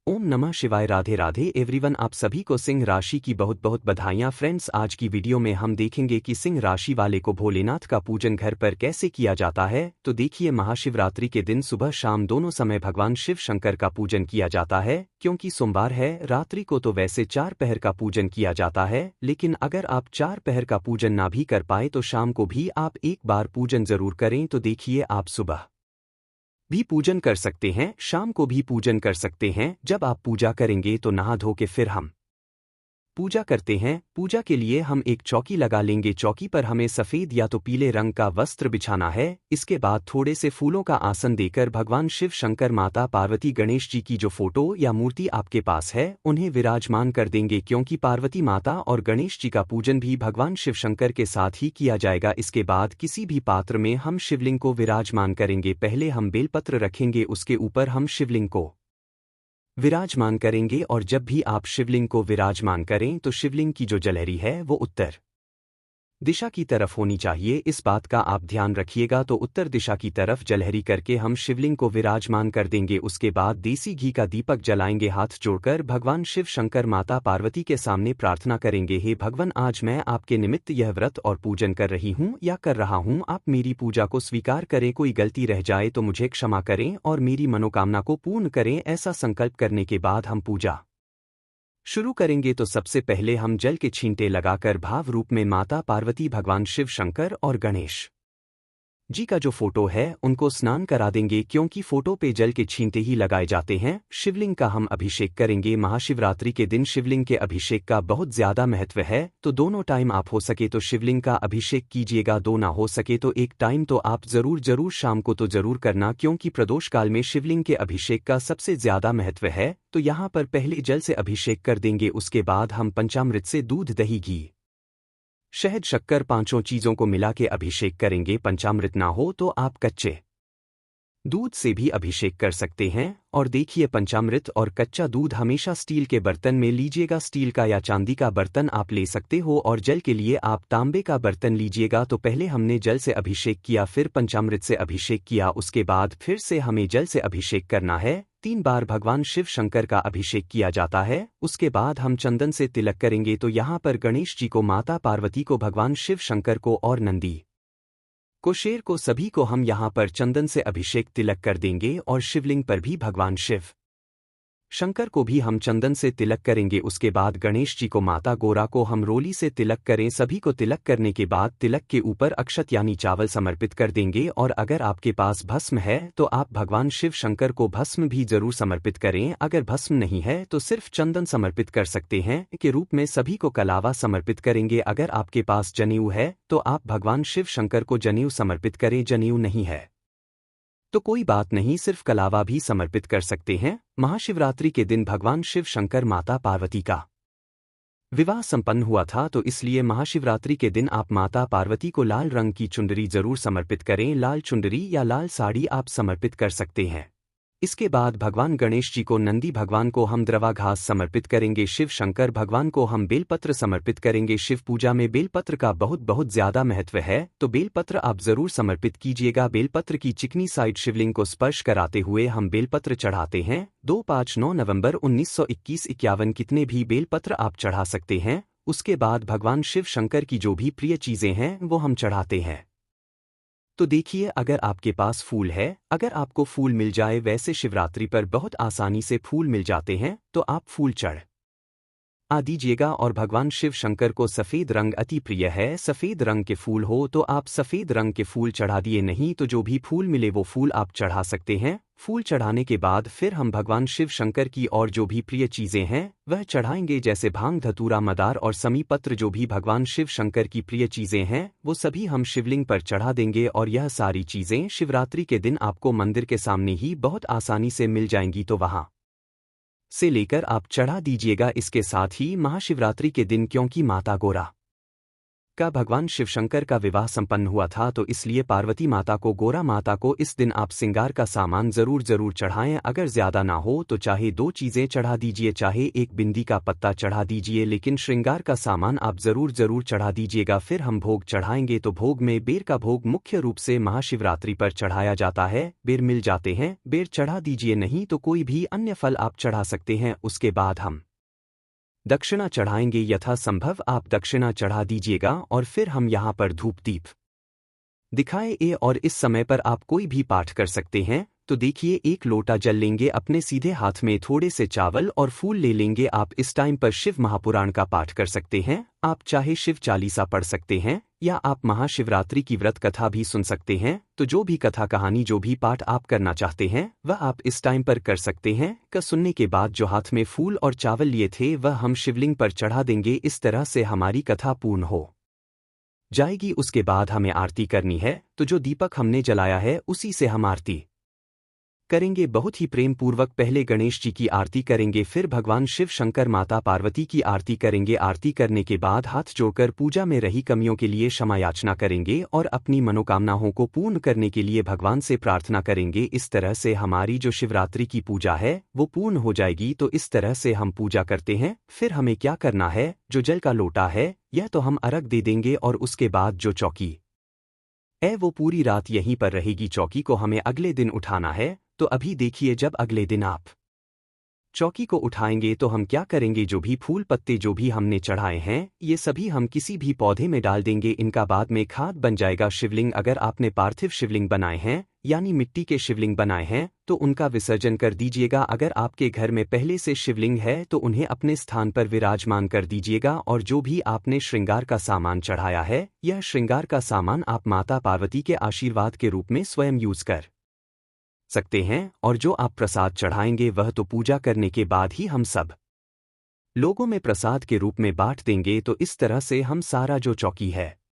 ओम नमः शिवाय। राधे राधे एवरीवन, आप सभी को सिंह राशि की बहुत बहुत बधाइयां। फ्रेंड्स, आज की वीडियो में हम देखेंगे कि सिंह राशि वाले को भोलेनाथ का पूजन घर पर कैसे किया जाता है। तो देखिए, महाशिवरात्रि के दिन सुबह शाम दोनों समय भगवान शिव शंकर का पूजन किया जाता है। क्योंकि सोमवार है, रात्रि को तो वैसे 4 पहर का पूजन किया जाता है, लेकिन अगर आप 4 पहर का पूजन ना भी कर पाए तो शाम को भी आप एक बार पूजन जरूर करें। तो देखिए, आप सुबह भी पूजन कर सकते हैं, शाम को भी पूजन कर सकते हैं। जब आप पूजा करेंगे तो नहा धो के फिर हम पूजा करते हैं। पूजा के लिए हम एक चौकी लगा लेंगे। चौकी पर हमें सफ़ेद या तो पीले रंग का वस्त्र बिछाना है। इसके बाद थोड़े से फूलों का आसन देकर भगवान शिव शंकर, माता पार्वती, गणेश जी की जो फोटो या मूर्ति आपके पास है उन्हें विराजमान कर देंगे। क्योंकि पार्वती माता और गणेश जी का पूजन भी भगवान शिव शंकर के साथ ही किया जाएगा। इसके बाद किसी भी पात्र में हम शिवलिंग को विराजमान करेंगे। पहले हम बेलपत्र रखेंगे, उसके ऊपर हम शिवलिंग को विराजमान करेंगे। और जब भी आप शिवलिंग को विराजमान करें तो शिवलिंग की जो जलहरी है वो उत्तर दिशा की तरफ होनी चाहिए। इस बात का आप ध्यान रखिएगा। तो उत्तर दिशा की तरफ जलहरी करके हम शिवलिंग को विराजमान कर देंगे। उसके बाद देसी घी का दीपक जलाएंगे। हाथ जोड़कर भगवान शिव शंकर, माता पार्वती के सामने प्रार्थना करेंगे, हे भगवान, आज मैं आपके निमित्त यह व्रत और पूजन कर रही हूँ या कर रहा हूँ। आप मेरी पूजा को स्वीकार करें। कोई गलती रह जाए तो मुझे क्षमा करें और मेरी मनोकामना को पूर्ण करें। ऐसा संकल्प करने के बाद हम पूजा शुरू करेंगे। तो सबसे पहले हम जल के छींटे लगाकर भाव रूप में माता पार्वती, भगवान शिव शंकर और गणेश जी का जो फोटो है उनको स्नान करा देंगे। क्योंकि फोटो पे जल के छींटे ही लगाए जाते हैं। शिवलिंग का हम अभिषेक करेंगे। महाशिवरात्रि के दिन शिवलिंग के अभिषेक का बहुत ज्यादा महत्व है। तो दोनों टाइम आप हो सके तो शिवलिंग का अभिषेक कीजिएगा। दो ना हो सके तो एक टाइम तो आप जरूर शाम को तो जरूर करना। क्योंकि प्रदोष काल में शिवलिंग के अभिषेक का सबसे ज्यादा महत्व है। तो यहाँ पर पहले जल से अभिषेक कर देंगे। उसके बाद हम पंचामृत से दूध, दही, घी, शहद, शक्कर, पांचों चीजों को मिला के अभिषेक करेंगे। पंचामृत ना हो तो आप कच्चे दूध से भी अभिषेक कर सकते हैं। और देखिए, पंचामृत और कच्चा दूध हमेशा स्टील के बर्तन में लीजिएगा। स्टील का या चांदी का बर्तन आप ले सकते हो। और जल के लिए आप तांबे का बर्तन लीजिएगा। तो पहले हमने जल से अभिषेक किया, फिर पंचामृत से अभिषेक किया, उसके बाद फिर से हमें जल से अभिषेक करना है। 3 बार भगवान शिव शंकर का अभिषेक किया जाता है। उसके बाद हम चंदन से तिलक करेंगे। तो यहाँ पर गणेश जी को, माता पार्वती को, भगवान शिव शंकर को और नंदी को, शेर को, सभी को हम यहाँ पर चंदन से अभिषेक तिलक कर देंगे। और शिवलिंग पर भी भगवान शिव शंकर को भी हम चंदन से तिलक करेंगे। उसके बाद गणेश जी को, माता गोरा को हम रोली से तिलक करें। सभी को तिलक करने के बाद तिलक के ऊपर अक्षत यानी चावल समर्पित कर देंगे। और अगर आपके पास भस्म है तो आप भगवान शिव शंकर को भस्म भी जरूर समर्पित करें। अगर भस्म नहीं है तो सिर्फ चंदन समर्पित कर सकते हैं के रूप में सभी को कलावा समर्पित करेंगे। अगर आपके पास जनेऊ है तो आप भगवान शिव शंकर को जनेऊ समर्पित करें। जनेऊ नहीं है तो कोई बात नहीं, सिर्फ कलावा भी समर्पित कर सकते हैं। महाशिवरात्रि के दिन भगवान शिव शंकर, माता पार्वती का विवाह संपन्न हुआ था। तो इसलिए महाशिवरात्रि के दिन आप माता पार्वती को लाल रंग की चुंदरी जरूर समर्पित करें। लाल चुंदरी या लाल साड़ी आप समर्पित कर सकते हैं। इसके बाद भगवान गणेश जी को, नंदी भगवान को हम द्रवा घास समर्पित करेंगे। शिव शंकर भगवान को हम बेलपत्र समर्पित करेंगे। शिव पूजा में बेलपत्र का बहुत ज्यादा महत्व है। तो बेलपत्र आप जरूर समर्पित कीजिएगा। बेलपत्र की चिकनी साइड शिवलिंग को स्पर्श कराते हुए हम बेलपत्र चढ़ाते हैं। 2, 5, 9 नवंबर 1921, 51 कितने भी बेलपत्र आप चढ़ा सकते हैं। उसके बाद भगवान शिव शंकर की जो भी प्रिय चीजें हैं वो हम चढ़ाते हैं। तो देखिए, अगर आपके पास फूल है, अगर आपको फूल मिल जाए, वैसे शिवरात्रि पर बहुत आसानी से फूल मिल जाते हैं, तो आप फूल चढ़ा दीजिएगा। और भगवान शिव शंकर को सफ़ेद रंग अति प्रिय है। सफ़ेद रंग के फूल हो तो आप सफ़ेद रंग के फूल चढ़ा दिए, नहीं तो जो भी फूल मिले वो फूल आप चढ़ा सकते हैं। फूल चढ़ाने के बाद फिर हम भगवान शिव शंकर की और जो भी प्रिय चीज़ें हैं वह चढ़ाएंगे, जैसे भांग, धतूरा, मदार और समी पत्र। जो भी भगवान शिव शंकर की प्रिय चीज़ें हैं वो सभी हम शिवलिंग पर चढ़ा देंगे। और यह सारी चीज़ें शिवरात्रि के दिन आपको मंदिर के सामने ही बहुत आसानी से मिल जाएंगी। तो वहाँ से लेकर आप चढ़ा दीजिएगा। इसके साथ ही महाशिवरात्रि के दिन, क्योंकि माता गोरा का भगवान शिवशंकर का विवाह संपन्न हुआ था, तो इसलिए पार्वती माता को, गोरा माता को इस दिन आप श्रृंगार का सामान जरूर चढ़ाएं। अगर ज्यादा ना हो तो चाहे 2 चीजें चढ़ा दीजिए, चाहे एक बिंदी का पत्ता चढ़ा दीजिए, लेकिन श्रृंगार का सामान आप जरूर चढ़ा दीजिएगा। फिर हम भोग चढ़ाएंगे, तो भोग में बेर का भोग मुख्य रूप से महाशिवरात्रि पर चढ़ाया जाता है। बेर मिल जाते हैं, बेर चढ़ा दीजिए, नहीं तो कोई भी अन्य फल आप चढ़ा सकते हैं। उसके बाद हम दक्षिणा चढ़ाएंगे, यथासंभव आप दक्षिणा चढ़ा दीजिएगा और फिर हम यहाँ पर धूप दीप दिखाए और इस समय पर आप कोई भी पाठ कर सकते हैं। तो देखिए, 1 लोटा जल लेंगे, अपने सीधे हाथ में थोड़े से चावल और फूल ले लेंगे। आप इस टाइम पर शिव महापुराण का पाठ कर सकते हैं, आप चाहे शिव चालीसा पढ़ सकते हैं या आप महाशिवरात्रि की व्रत कथा भी सुन सकते हैं। तो जो भी कथा कहानी, जो भी पाठ आप करना चाहते हैं वह आप इस टाइम पर कर सकते हैं। सुनने के बाद जो हाथ में फूल और चावल लिए थे वह हम शिवलिंग पर चढ़ा देंगे। इस तरह से हमारी कथा पूर्ण हो जाएगी। उसके बाद हमें आरती करनी है, तो जो दीपक हमने जलाया है उसी से हम आरती करेंगे। बहुत ही प्रेम पूर्वक पहले गणेश जी की आरती करेंगे, फिर भगवान शिव शंकर माता पार्वती की आरती करेंगे। आरती करने के बाद हाथ जोड़कर पूजा में रही कमियों के लिए क्षमा याचना करेंगे और अपनी मनोकामनाओं को पूर्ण करने के लिए भगवान से प्रार्थना करेंगे। इस तरह से हमारी जो शिवरात्रि की पूजा है वो पूर्ण हो जाएगी। तो इस तरह से हम पूजा करते हैं। फिर हमें क्या करना है, जो जल का लोटा है यह तो हम अर्घ दे देंगे और उसके बाद जो चौकी है वो पूरी रात यहीं पर रहेगी। चौकी को हमें अगले दिन उठाना है। तो अभी देखिए, जब अगले दिन आप चौकी को उठाएंगे तो हम क्या करेंगे, जो भी फूल पत्ते जो भी हमने चढ़ाए हैं ये सभी हम किसी भी पौधे में डाल देंगे। इनका बाद में खाद बन जाएगा। शिवलिंग, अगर आपने पार्थिव शिवलिंग बनाए हैं यानी मिट्टी के शिवलिंग बनाए हैं तो उनका विसर्जन कर दीजिएगा। अगर आपके घर में पहले से शिवलिंग है तो उन्हें अपने स्थान पर विराजमान कर दीजिएगा। और जो भी आपने श्रृंगार का सामान चढ़ाया है, यह श्रृंगार का सामान आप माता पार्वती के आशीर्वाद के रूप में स्वयं यूज कर सकते हैं। और जो आप प्रसाद चढ़ाएंगे वह तो पूजा करने के बाद ही हम सब लोगों में प्रसाद के रूप में बांट देंगे। तो इस तरह से हम सारा जो चौकी है